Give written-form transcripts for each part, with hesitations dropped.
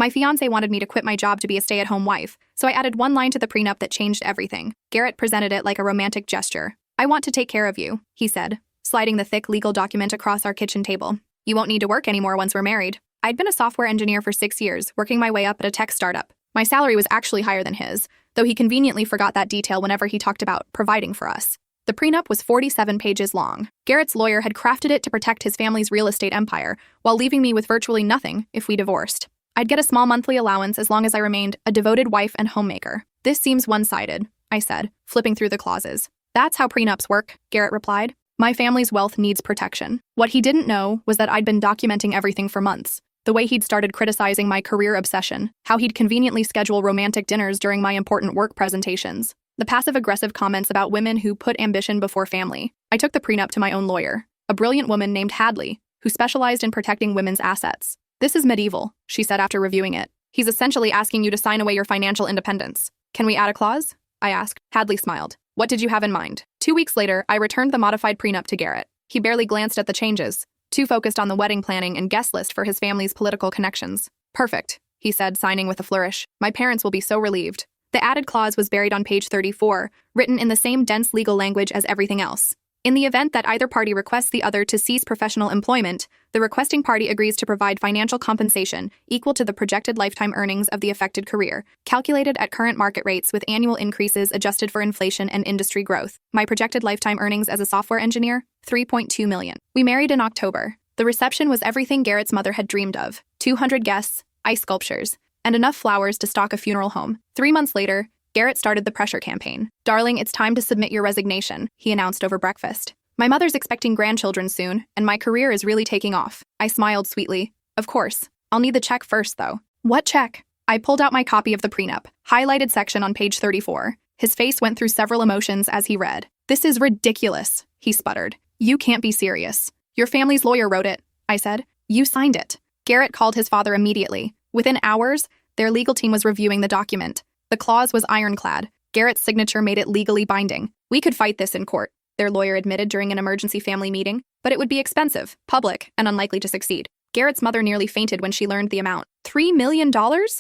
My fiancé wanted me to quit my job to be a stay-at-home wife, so I added one line to the prenup that changed everything. Garrett presented it like a romantic gesture. "I want to take care of you," he said, sliding the thick legal document across our kitchen table. "You won't need to work anymore once we're married." I'd been a software engineer for 6 years, working my way up at a tech startup. My salary was actually higher than his, though he conveniently forgot that detail whenever he talked about providing for us. The prenup was 47 pages long. Garrett's lawyer had crafted it to protect his family's real estate empire, while leaving me with virtually nothing if we divorced. I'd get a small monthly allowance as long as I remained a devoted wife and homemaker. "This seems one-sided," I said, flipping through the clauses. "That's how prenups work," Garrett replied. "My family's wealth needs protection." What he didn't know was that I'd been documenting everything for months. The way he'd started criticizing my career obsession, how he'd conveniently schedule romantic dinners during my important work presentations, the passive-aggressive comments about women who put ambition before family. I took the prenup to my own lawyer, a brilliant woman named Hadley, who specialized in protecting women's assets. "This is medieval," she said after reviewing it. "He's essentially asking you to sign away your financial independence." "Can we add a clause?" I asked. Hadley smiled. "What did you have in mind?" 2 weeks later, I returned the modified prenup to Garrett. He barely glanced at the changes, too focused on the wedding planning and guest list for his family's political connections. "Perfect," he said, signing with a flourish. "My parents will be so relieved." The added clause was buried on page 34, written in the same dense legal language as everything else. In the event that either party requests the other to cease professional employment, the requesting party agrees to provide financial compensation equal to the projected lifetime earnings of the affected career, calculated at current market rates with annual increases adjusted for inflation and industry growth. My projected lifetime earnings as a software engineer? $3.2 million. We married in October. The reception was everything Garrett's mother had dreamed of: 200 guests, ice sculptures, and enough flowers to stock a funeral home. 3 months later, Garrett started the pressure campaign. "Darling, it's time to submit your resignation," he announced over breakfast. "My mother's expecting grandchildren soon, and my career is really taking off." I smiled sweetly. "Of course. I'll need the check first, though." "What check?" I pulled out my copy of the prenup, highlighted section on page 34. His face went through several emotions as he read. "This is ridiculous," he sputtered. "You can't be serious." "Your family's lawyer wrote it," I said. "You signed it." Garrett called his father immediately. Within hours, their legal team was reviewing the document. The clause was ironclad. Garrett's signature made it legally binding. "We could fight this in court," their lawyer admitted during an emergency family meeting, "but it would be expensive, public, and unlikely to succeed." Garrett's mother nearly fainted when she learned the amount. $3 million?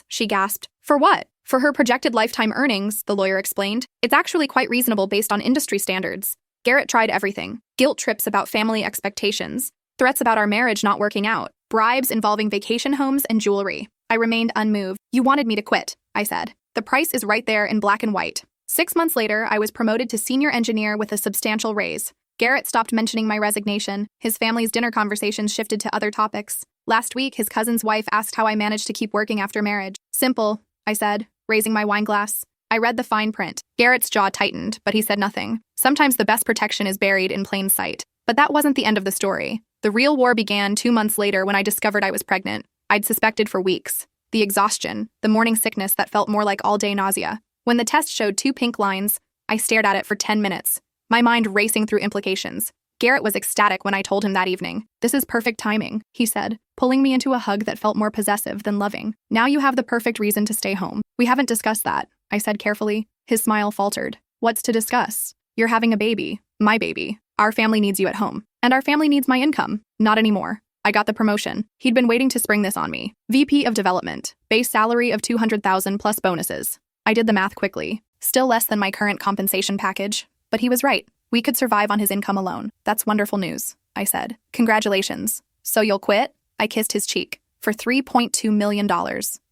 She gasped. "For what?" "For her projected lifetime earnings," the lawyer explained. "It's actually quite reasonable based on industry standards." Garrett tried everything. Guilt trips about family expectations, threats about our marriage not working out, bribes involving vacation homes and jewelry. I remained unmoved. "You wanted me to quit," I said. "The price is right there in black and white." 6 months later, I was promoted to senior engineer with a substantial raise. Garrett stopped mentioning my resignation. His family's dinner conversations shifted to other topics. Last week, his cousin's wife asked how I managed to keep working after marriage. "Simple," I said, raising my wine glass. I read the fine print. Garrett's jaw tightened, but he said nothing. Sometimes the best protection is buried in plain sight. But that wasn't the end of the story. The real war began 2 months later when I discovered I was pregnant. I'd suspected for weeks. The exhaustion, the morning sickness that felt more like all-day nausea. When the test showed 2 pink lines, I stared at it for 10 minutes, my mind racing through implications. Garrett was ecstatic when I told him that evening. "This is perfect timing," he said, pulling me into a hug that felt more possessive than loving. "Now you have the perfect reason to stay home." "We haven't discussed that," I said carefully. His smile faltered. "What's to discuss? You're having a baby. My baby. Our family needs you at home. And our family needs my income." "Not anymore." I got the promotion. He'd been waiting to spring this on me. VP of Development. Base salary of $200,000 plus bonuses. I did the math quickly. Still less than my current compensation package. But he was right. We could survive on his income alone. "That's wonderful news," I said. "Congratulations." "So you'll quit?" I kissed his cheek. "For $3.2 million.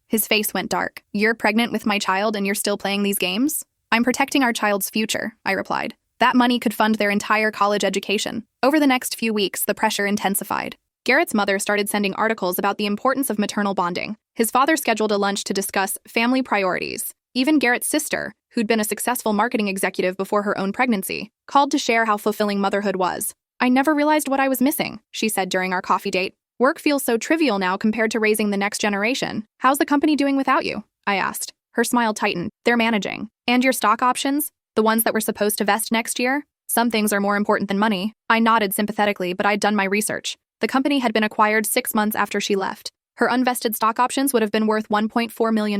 His face went dark. "You're pregnant with my child and you're still playing these games?" "I'm protecting our child's future," I replied. That money could fund their entire college education. Over the next few weeks, the pressure intensified. Garrett's mother started sending articles about the importance of maternal bonding. His father scheduled a lunch to discuss family priorities. Even Garrett's sister, who'd been a successful marketing executive before her own pregnancy, called to share how fulfilling motherhood was. "I never realized what I was missing," she said during our coffee date. "Work feels so trivial now compared to raising the next generation. How's the company doing without you?" I asked. Her smile tightened. "They're managing." "And your stock options? The ones that were supposed to vest next year? Some things are more important than money." I nodded sympathetically, but I'd done my research. The company had been acquired 6 months after she left. Her unvested stock options would have been worth $1.4 million.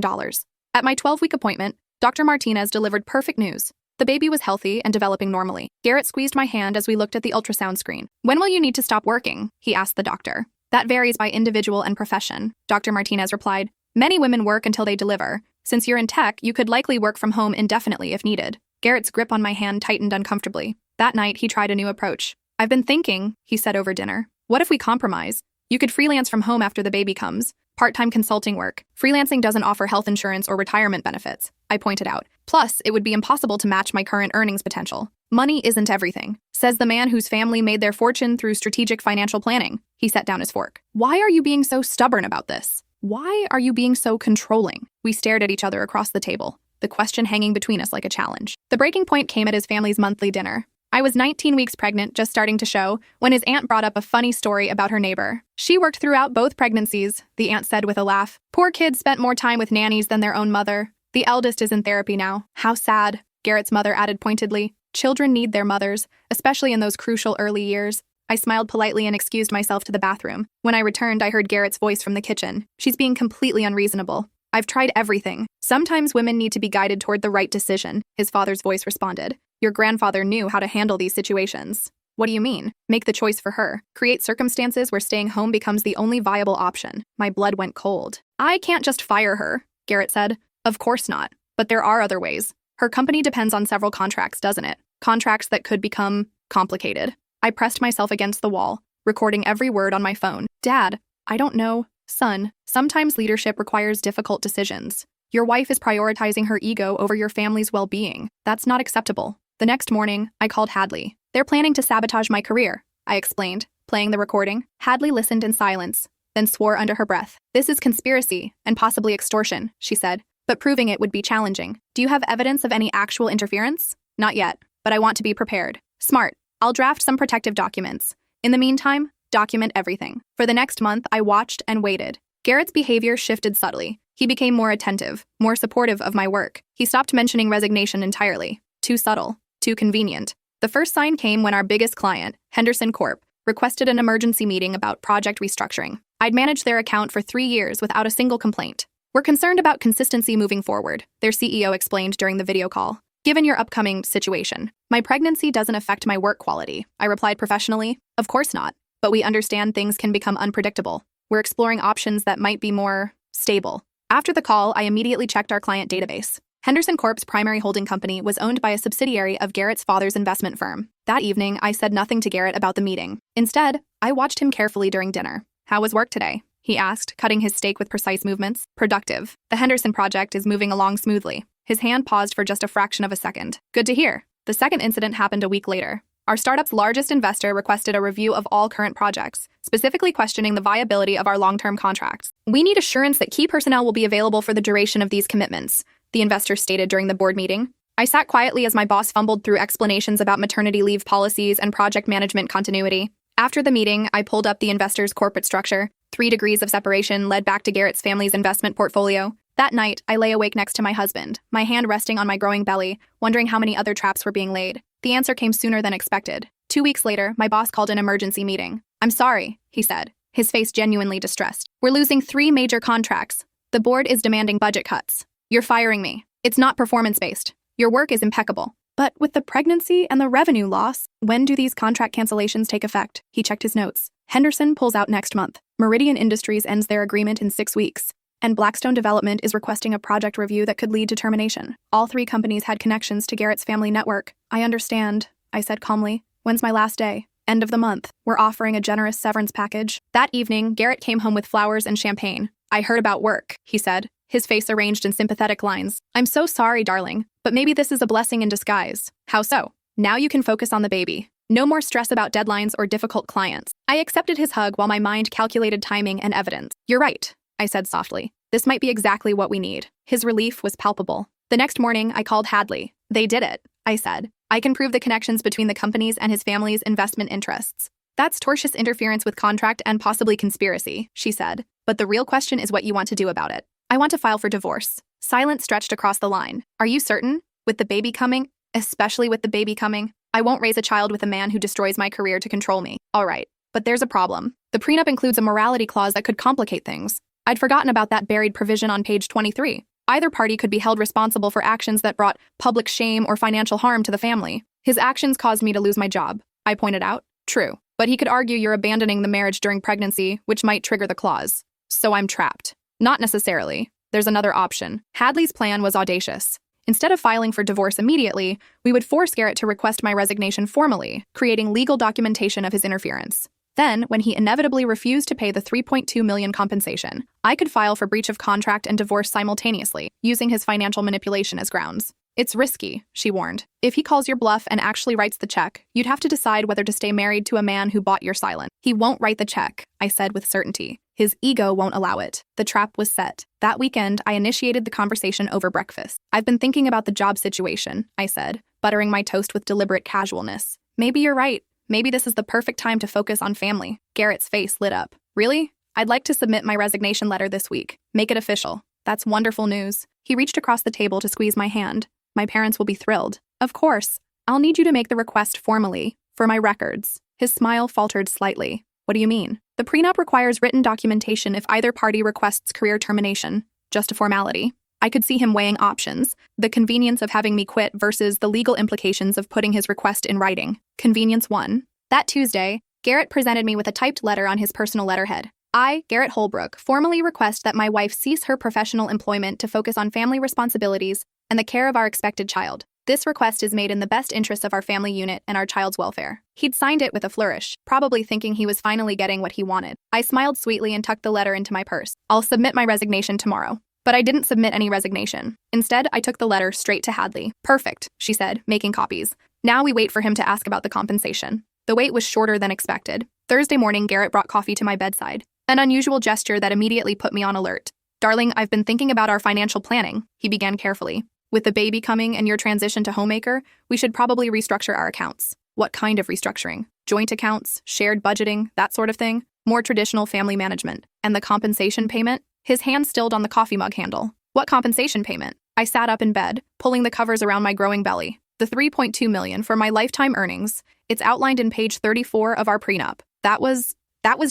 At my 12-week appointment, Dr. Martinez delivered perfect news. The baby was healthy and developing normally. Garrett squeezed my hand as we looked at the ultrasound screen. "When will you need to stop working?" he asked the doctor. "That varies by individual and profession," Dr. Martinez replied. Many women work until they deliver. Since you're in tech, you could likely work from home indefinitely if needed. Garrett's grip on my hand tightened uncomfortably. That night, he tried a new approach. I've been thinking, he said over dinner. What if we compromise? You could freelance from home after the baby comes. Part-time consulting work. Freelancing doesn't offer health insurance or retirement benefits, I pointed out. Plus, it would be impossible to match my current earnings potential. Money isn't everything, says the man whose family made their fortune through strategic financial planning. He set down his fork. Why are you being so stubborn about this? Why are you being so controlling? We stared at each other across the table, the question hanging between us like a challenge. The breaking point came at his family's monthly dinner. I was 19 weeks pregnant, just starting to show, when his aunt brought up a funny story about her neighbor. She worked throughout both pregnancies, the aunt said with a laugh. Poor kids spent more time with nannies than their own mother. The eldest is in therapy now. How sad, Garrett's mother added pointedly. Children need their mothers, especially in those crucial early years. I smiled politely and excused myself to the bathroom. When I returned, I heard Garrett's voice from the kitchen. She's being completely unreasonable. I've tried everything. Sometimes women need to be guided toward the right decision, his father's voice responded. Your grandfather knew how to handle these situations. What do you mean? Make the choice for her. Create circumstances where staying home becomes the only viable option. My blood went cold. I can't just fire her, Garrett said. Of course not. But there are other ways. Her company depends on several contracts, doesn't it? Contracts that could become complicated. I pressed myself against the wall, recording every word on my phone. Dad, I don't know. Son, sometimes leadership requires difficult decisions. Your wife is prioritizing her ego over your family's well-being. That's not acceptable. The next morning, I called Hadley. They're planning to sabotage my career, I explained, playing the recording. Hadley listened in silence, then swore under her breath. This is conspiracy and possibly extortion, she said, but proving it would be challenging. Do you have evidence of any actual interference? Not yet, but I want to be prepared. Smart. I'll draft some protective documents. In the meantime, document everything. For the next month, I watched and waited. Garrett's behavior shifted subtly. He became more attentive, more supportive of my work. He stopped mentioning resignation entirely. Too subtle. Too convenient. The first sign came when our biggest client, Henderson Corp., requested an emergency meeting about project restructuring. I'd managed their account for 3 years without a single complaint. We're concerned about consistency moving forward, their CEO explained during the video call. Given your upcoming situation, my pregnancy doesn't affect my work quality, I replied professionally. Of course not, but we understand things can become unpredictable. We're exploring options that might be more stable. After the call, I immediately checked our client database. Henderson Corp's primary holding company was owned by a subsidiary of Garrett's father's investment firm. That evening, I said nothing to Garrett about the meeting. Instead, I watched him carefully during dinner. How was work today? He asked, cutting his steak with precise movements. Productive. The Henderson project is moving along smoothly. His hand paused for just a fraction of a second. Good to hear. The second incident happened a week later. Our startup's largest investor requested a review of all current projects, specifically questioning the viability of our long-term contracts. We need assurance that key personnel will be available for the duration of these commitments, the investor stated during the board meeting. I sat quietly as my boss fumbled through explanations about maternity leave policies and project management continuity. After the meeting, I pulled up the investor's corporate structure. 3 degrees of separation led back to Garrett's family's investment portfolio. That night, I lay awake next to my husband, my hand resting on my growing belly, wondering how many other traps were being laid. The answer came sooner than expected. 2 weeks later, my boss called an emergency meeting. I'm sorry, he said, his face genuinely distressed. We're losing 3 major contracts. The board is demanding budget cuts. You're firing me. It's not performance-based. Your work is impeccable. But with the pregnancy and the revenue loss, when do these contract cancellations take effect? He checked his notes. Henderson pulls out next month. Meridian Industries ends their agreement in 6 weeks. And Blackstone Development is requesting a project review that could lead to termination. All 3 companies had connections to Garrett's family network. I understand, I said calmly. When's my last day? End of the month. We're offering a generous severance package. That evening, Garrett came home with flowers and champagne. I heard about work, he said, his face arranged in sympathetic lines. I'm so sorry, darling, but maybe this is a blessing in disguise. How so? Now you can focus on the baby. No more stress about deadlines or difficult clients. I accepted his hug while my mind calculated timing and evidence. You're right, I said softly. This might be exactly what we need. His relief was palpable. The next morning, I called Hadley. They did it, I said. I can prove the connections between the companies and his family's investment interests. That's tortious interference with contract and possibly conspiracy, she said. But the real question is what you want to do about it. I want to file for divorce. Silence stretched across the line. Are you certain? With the baby coming? Especially with the baby coming? I won't raise a child with a man who destroys my career to control me. All right. But there's a problem. The prenup includes a morality clause that could complicate things. I'd forgotten about that buried provision on page 23. Either party could be held responsible for actions that brought public shame or financial harm to the family. His actions caused me to lose my job, I pointed out. True. But he could argue you're abandoning the marriage during pregnancy, which might trigger the clause. So I'm trapped. Not necessarily. There's another option. Hadley's plan was audacious. Instead of filing for divorce immediately, we would force Garrett to request my resignation formally, creating legal documentation of his interference. Then, when he inevitably refused to pay the $3.2 million compensation, I could file for breach of contract and divorce simultaneously, using his financial manipulation as grounds. It's risky, she warned. If he calls your bluff and actually writes the check, you'd have to decide whether to stay married to a man who bought your silence. He won't write the check, I said with certainty. His ego won't allow it. The trap was set. That weekend, I initiated the conversation over breakfast. I've been thinking about the job situation, I said, buttering my toast with deliberate casualness. Maybe you're right. Maybe this is the perfect time to focus on family. Garrett's face lit up. Really? I'd like to submit my resignation letter this week. Make it official. That's wonderful news. He reached across the table to squeeze my hand. My parents will be thrilled. Of course. I'll need you to make the request formally, for my records. His smile faltered slightly. What do you mean? The prenup requires written documentation if either party requests career termination. Just a formality. I could see him weighing options, the convenience of having me quit versus the legal implications of putting his request in writing. Convenience 1. That Tuesday, Garrett presented me with a typed letter on his personal letterhead. I, Garrett Holbrook, formally request that my wife cease her professional employment to focus on family responsibilities and the care of our expected child. This request is made in the best interests of our family unit and our child's welfare. He'd signed it with a flourish, probably thinking he was finally getting what he wanted. I smiled sweetly and tucked the letter into my purse. I'll submit my resignation tomorrow. But I didn't submit any resignation. Instead, I took the letter straight to Hadley. Perfect, she said, making copies. Now we wait for him to ask about the compensation. The wait was shorter than expected. Thursday morning, Garrett brought coffee to my bedside. An unusual gesture that immediately put me on alert. Darling, I've been thinking about our financial planning, he began carefully. With the baby coming and your transition to homemaker, we should probably restructure our accounts. What kind of restructuring? Joint accounts, shared budgeting, that sort of thing? More traditional family management. And the compensation payment? His hand stilled on the coffee mug handle. What compensation payment? I sat up in bed, pulling the covers around my growing belly. The $3.2 million for my lifetime earnings. It's outlined in page 34 of our prenup. That was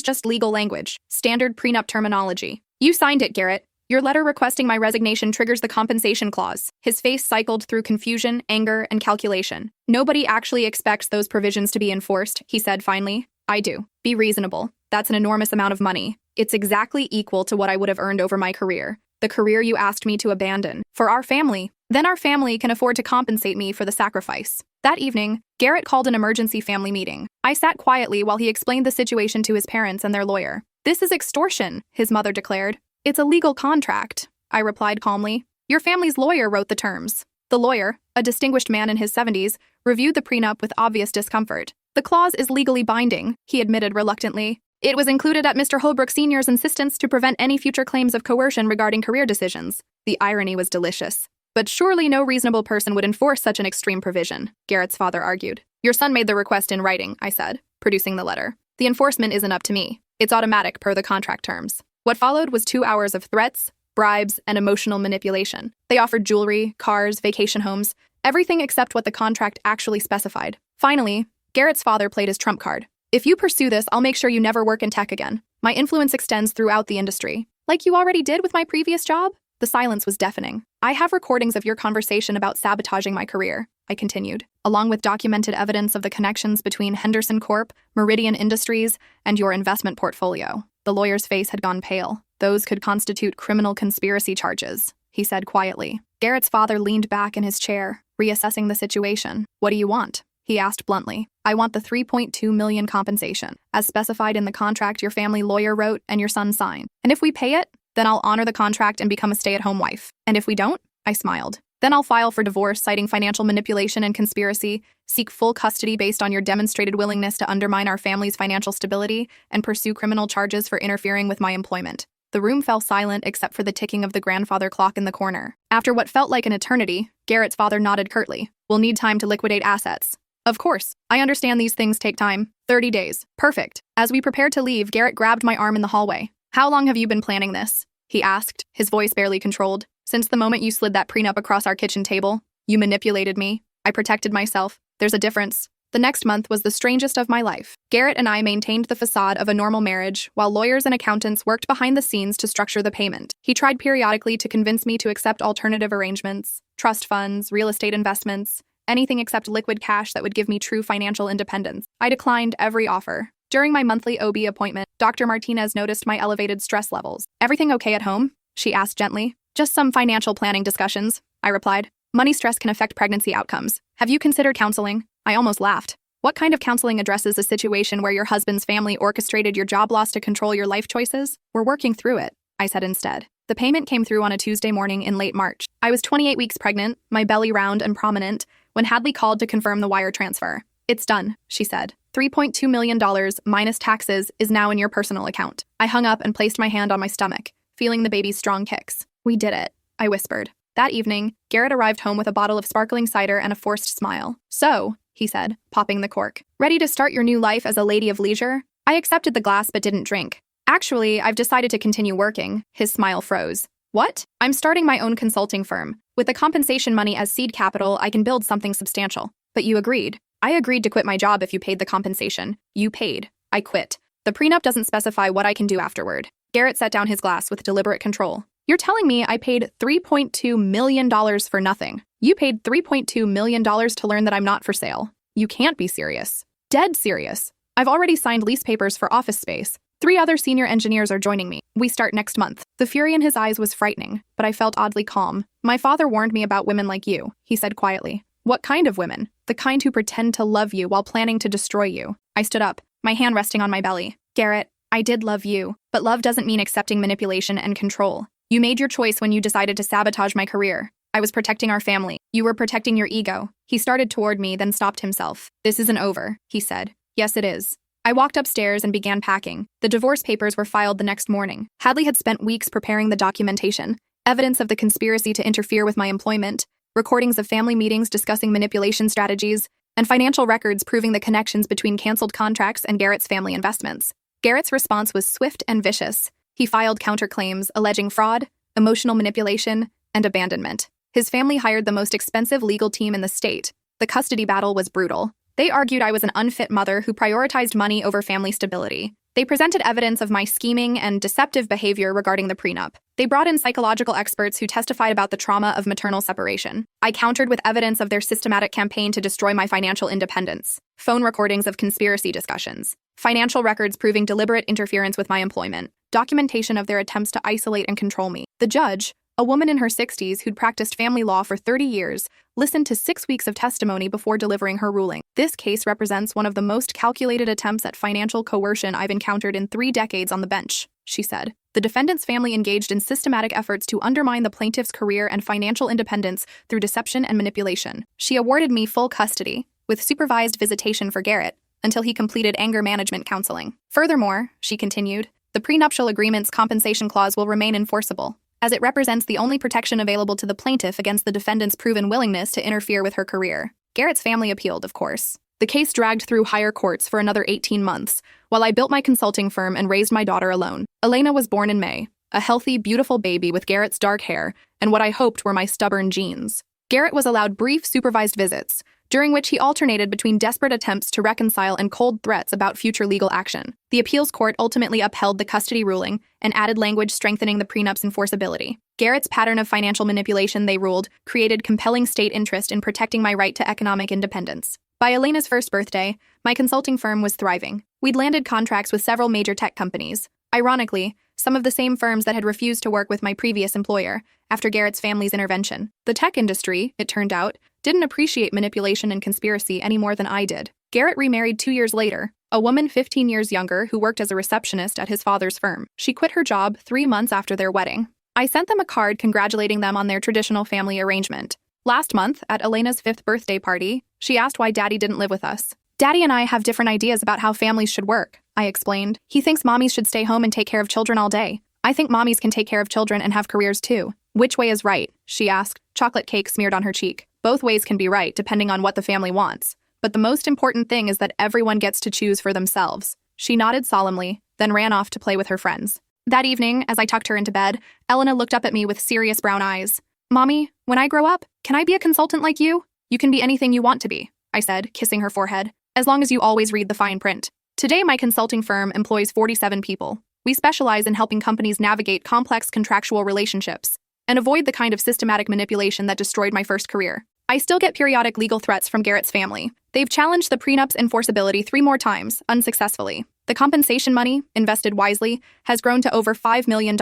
just legal language. Standard prenup terminology. You signed it, Garrett. Your letter requesting my resignation triggers the compensation clause. His face cycled through confusion, anger, and calculation. Nobody actually expects those provisions to be enforced, he said finally. I do. Be reasonable. That's an enormous amount of money. It's exactly equal to what I would have earned over my career. The career you asked me to abandon. For our family. Then our family can afford to compensate me for the sacrifice. That evening, Garrett called an emergency family meeting. I sat quietly while he explained the situation to his parents and their lawyer. This is extortion, his mother declared. It's a legal contract, I replied calmly. Your family's lawyer wrote the terms. The lawyer, a distinguished man in his 70s, reviewed the prenup with obvious discomfort. The clause is legally binding, he admitted reluctantly. It was included at Mr. Holbrook Sr.'s insistence to prevent any future claims of coercion regarding career decisions. The irony was delicious. But surely no reasonable person would enforce such an extreme provision, Garrett's father argued. Your son made the request in writing, I said, producing the letter. The enforcement isn't up to me. It's automatic per the contract terms. What followed was 2 hours of threats, bribes, and emotional manipulation. They offered jewelry, cars, vacation homes, everything except what the contract actually specified. Finally, Garrett's father played his trump card. If you pursue this, I'll make sure you never work in tech again. My influence extends throughout the industry. Like you already did with my previous job? The silence was deafening. I have recordings of your conversation about sabotaging my career, I continued, along with documented evidence of the connections between Henderson Corp., Meridian Industries, and your investment portfolio. The lawyer's face had gone pale. Those could constitute criminal conspiracy charges, he said quietly. Garrett's father leaned back in his chair, reassessing the situation. What do you want? He asked bluntly. I want the $3.2 million compensation, as specified in the contract your family lawyer wrote and your son signed. And if we pay it, then I'll honor the contract and become a stay-at-home wife. And if we don't, I smiled. Then I'll file for divorce, citing financial manipulation and conspiracy, seek full custody based on your demonstrated willingness to undermine our family's financial stability, and pursue criminal charges for interfering with my employment. The room fell silent except for the ticking of the grandfather clock in the corner. After what felt like an eternity, Garrett's father nodded curtly. We'll need time to liquidate assets. Of course, I understand these things take time. 30 days. Perfect. As we prepared to leave, Garrett grabbed my arm in the hallway. How long have you been planning this? He asked, his voice barely controlled. Since the moment you slid that prenup across our kitchen table, you manipulated me. I protected myself. There's a difference. The next month was the strangest of my life. Garrett and I maintained the facade of a normal marriage, while lawyers and accountants worked behind the scenes to structure the payment. He tried periodically to convince me to accept alternative arrangements, trust funds, real estate investments, anything except liquid cash that would give me true financial independence. I declined every offer. During my monthly OB appointment, Dr. Martinez noticed my elevated stress levels. Everything okay at home? She asked gently. Just some financial planning discussions, I replied. Money stress can affect pregnancy outcomes. Have you considered counseling? I almost laughed. What kind of counseling addresses a situation where your husband's family orchestrated your job loss to control your life choices? We're working through it, I said instead. The payment came through on a Tuesday morning in late March. I was 28 weeks pregnant, my belly round and prominent, when Hadley called to confirm the wire transfer. It's done, she said. $3.2 million minus taxes is now in your personal account. I hung up and placed my hand on my stomach, feeling the baby's strong kicks. We did it, I whispered. That evening, Garrett arrived home with a bottle of sparkling cider and a forced smile. So, he said, popping the cork. Ready to start your new life as a lady of leisure? I accepted the glass but didn't drink. Actually, I've decided to continue working. His smile froze. What? I'm starting my own consulting firm. With the compensation money as seed capital, I can build something substantial. But you agreed. I agreed to quit my job if you paid the compensation. You paid. I quit. The prenup doesn't specify what I can do afterward. Garrett set down his glass with deliberate control. You're telling me I paid $3.2 million for nothing. You paid $3.2 million to learn that I'm not for sale. You can't be serious. Dead serious. I've already signed lease papers for office space. 3 other senior engineers are joining me. We start next month. The fury in his eyes was frightening, but I felt oddly calm. My father warned me about women like you, he said quietly. What kind of women? The kind who pretend to love you while planning to destroy you. I stood up, my hand resting on my belly. Garrett, I did love you, but love doesn't mean accepting manipulation and control. You made your choice when you decided to sabotage my career. I was protecting our family. You were protecting your ego. He started toward me, then stopped himself. This isn't over, he said. Yes, it is. I walked upstairs and began packing. The divorce papers were filed the next morning. Hadley had spent weeks preparing the documentation, evidence of the conspiracy to interfere with my employment, recordings of family meetings discussing manipulation strategies, and financial records proving the connections between canceled contracts and Garrett's family investments. Garrett's response was swift and vicious. He filed counterclaims alleging fraud, emotional manipulation, and abandonment. His family hired the most expensive legal team in the state. The custody battle was brutal. They argued I was an unfit mother who prioritized money over family stability. They presented evidence of my scheming and deceptive behavior regarding the prenup. They brought in psychological experts who testified about the trauma of maternal separation. I countered with evidence of their systematic campaign to destroy my financial independence. Phone recordings of conspiracy discussions. Financial records proving deliberate interference with my employment. Documentation of their attempts to isolate and control me. The judge, a woman in her 60s who'd practiced family law for 30 years, listened to 6 weeks of testimony before delivering her ruling. This case represents one of the most calculated attempts at financial coercion I've encountered in 3 decades on the bench, she said. The defendant's family engaged in systematic efforts to undermine the plaintiff's career and financial independence through deception and manipulation. She awarded me full custody, with supervised visitation for Garrett, until he completed anger management counseling. Furthermore, she continued, the prenuptial agreement's compensation clause will remain enforceable, as it represents the only protection available to the plaintiff against the defendant's proven willingness to interfere with her career. Garrett's family appealed, of course. The case dragged through higher courts for another 18 months, while I built my consulting firm and raised my daughter alone. Elena was born in May, a healthy, beautiful baby with Garrett's dark hair and what I hoped were my stubborn genes. Garrett was allowed brief supervised visits, during which he alternated between desperate attempts to reconcile and cold threats about future legal action. The appeals court ultimately upheld the custody ruling and added language strengthening the prenup's enforceability. Garrett's pattern of financial manipulation, they ruled, created compelling state interest in protecting my right to economic independence. By Elena's first birthday, my consulting firm was thriving. We'd landed contracts with several major tech companies. Ironically, some of the same firms that had refused to work with my previous employer after Garrett's family's intervention. The tech industry, it turned out, didn't appreciate manipulation and conspiracy any more than I did. Garrett remarried 2 years later, a woman 15 years younger who worked as a receptionist at his father's firm. She quit her job 3 months after their wedding. I sent them a card congratulating them on their traditional family arrangement. Last month, at Elena's 5th birthday party, she asked why Daddy didn't live with us. Daddy and I have different ideas about how families should work, I explained. He thinks mommies should stay home and take care of children all day. I think mommies can take care of children and have careers too. Which way is right? She asked, chocolate cake smeared on her cheek. Both ways can be right depending on what the family wants. But the most important thing is that everyone gets to choose for themselves. She nodded solemnly, then ran off to play with her friends. That evening, as I tucked her into bed, Elena looked up at me with serious brown eyes. Mommy, when I grow up, can I be a consultant like you? You can be anything you want to be, I said, kissing her forehead, as long as you always read the fine print. Today, my consulting firm employs 47 people. We specialize in helping companies navigate complex contractual relationships and avoid the kind of systematic manipulation that destroyed my first career. I still get periodic legal threats from Garrett's family. They've challenged the prenup's enforceability 3 more times, unsuccessfully. The compensation money, invested wisely, has grown to over $5 million,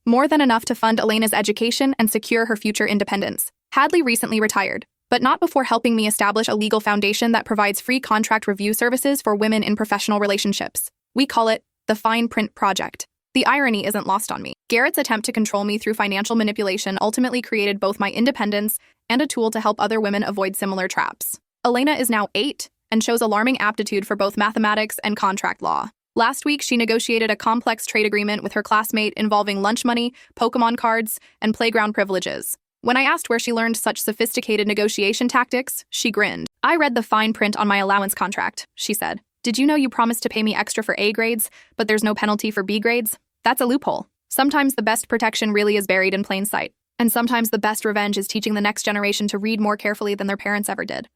more than enough to fund Elena's education and secure her future independence. Hadley recently retired, but not before helping me establish a legal foundation that provides free contract review services for women in professional relationships. We call it the Fine Print Project. The irony isn't lost on me. Garrett's attempt to control me through financial manipulation ultimately created both my independence and a tool to help other women avoid similar traps. Elena is now 8 and shows alarming aptitude for both mathematics and contract law. Last week, she negotiated a complex trade agreement with her classmate involving lunch money, Pokemon cards, and playground privileges. When I asked where she learned such sophisticated negotiation tactics, she grinned. "I read the fine print on my allowance contract," she said. "Did you know you promised to pay me extra for A grades, but there's no penalty for B grades? That's a loophole." Sometimes the best protection really is buried in plain sight, and sometimes the best revenge is teaching the next generation to read more carefully than their parents ever did.